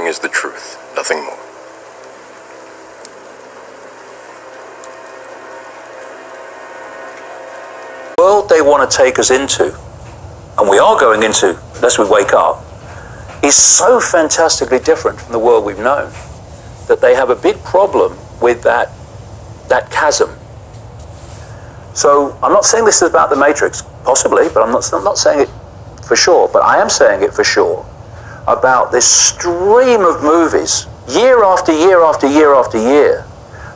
hearing is the truth, nothing more. The world they want to take us into, and we are going into unless we wake up, is so fantastically different from the world we've known that they have a big problem with that chasm. So I'm not saying this is about the Matrix, possibly, but I'm not saying it for sure, but I am saying it for sure about this stream of movies, year after year after year after year,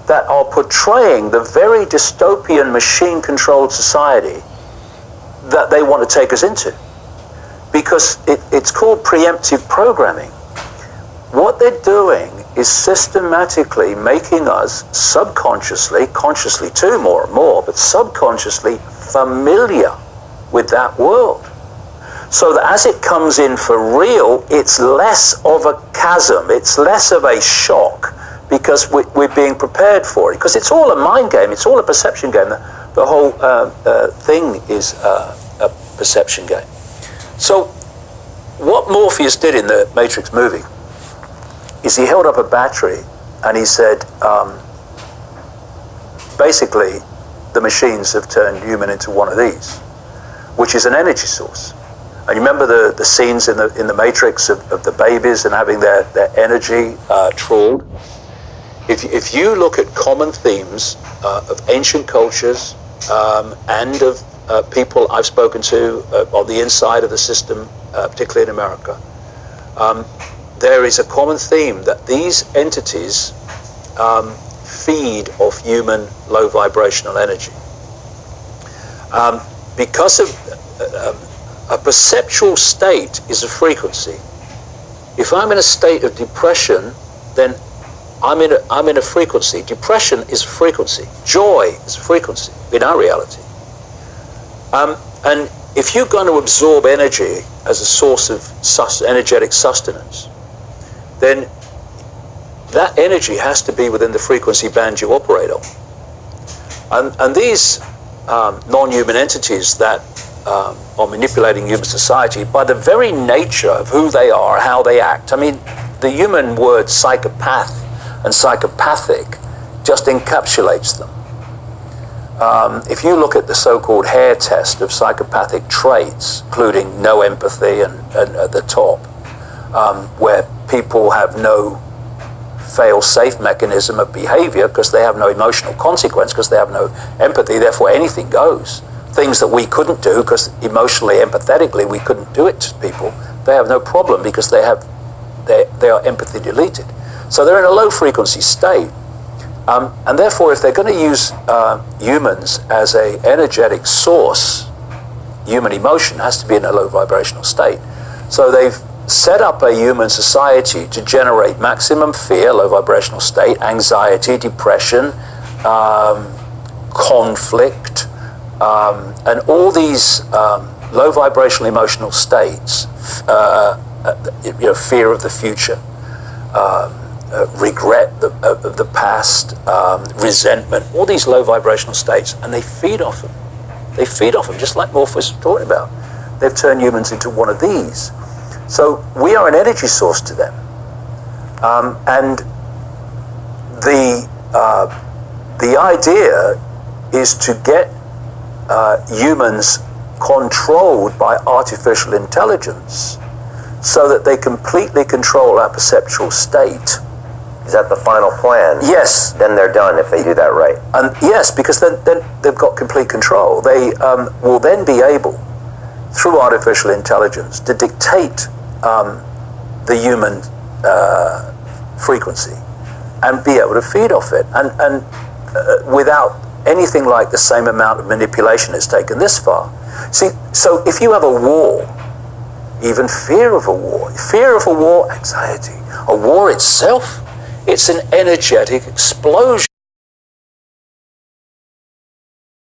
that are portraying the very dystopian machine-controlled society that they want to take us into. Because it's called preemptive programming. What they're doing is systematically making us subconsciously, consciously too more and more, but subconsciously familiar with that world. So that as it comes in for real, it's less of a chasm, it's less of a shock, because we're being prepared for it. Because it's all a mind game, it's all a perception game. The whole thing is a perception game. So what Morpheus did in the Matrix movie is he held up a battery and he said, basically, the machines have turned human into one of these, which is an energy source. And you remember the scenes in the Matrix of the babies and having their energy trawled? If you look at common themes of ancient cultures and of people I've spoken to on the inside of the system, particularly in America, there is a common theme that these entities feed off human low vibrational energy. Because of a perceptual state is a frequency. If I'm in a state of depression, then I'm in a frequency. Depression is a frequency. Joy is a frequency in our reality. And if you're going to absorb energy as a source of energetic sustenance, then that energy has to be within the frequency band you operate on. And these non-human entities that are manipulating human society, by the very nature of who they are, how they act. I mean, the human word psychopath and psychopathic just encapsulates them. If you look at the so-called Hare test of psychopathic traits, including no empathy and at the top, where people have no fail-safe mechanism of behavior because they have no emotional consequence, because they have no empathy, therefore anything goes. Things that we couldn't do because emotionally, empathetically, we couldn't do it to people, they have no problem because they are empathy deleted. So they're in a low frequency state. And therefore, if they're going to use humans as an energetic source, human emotion has to be in a low vibrational state. So they've set up a human society to generate maximum fear, low vibrational state, anxiety, depression, conflict, and all these low vibrational emotional states, fear of the future, regret of the past, resentment, all these low vibrational states, and they feed off them. They feed off them, just like Morpheus was talking about. They've turned humans into one of these. So we are an energy source to them. And the idea is to get humans controlled by artificial intelligence so that they completely control our perceptual state. Is that the final plan? Yes. Then they're done if they do that right. And yes, because then they've got complete control. They will then be able, through artificial intelligence, to dictate the human frequency and be able to feed off it. And without anything like the same amount of manipulation it's taken this far. See, so if you have a war, even fear of a war, anxiety, a war itself, it's an energetic explosion.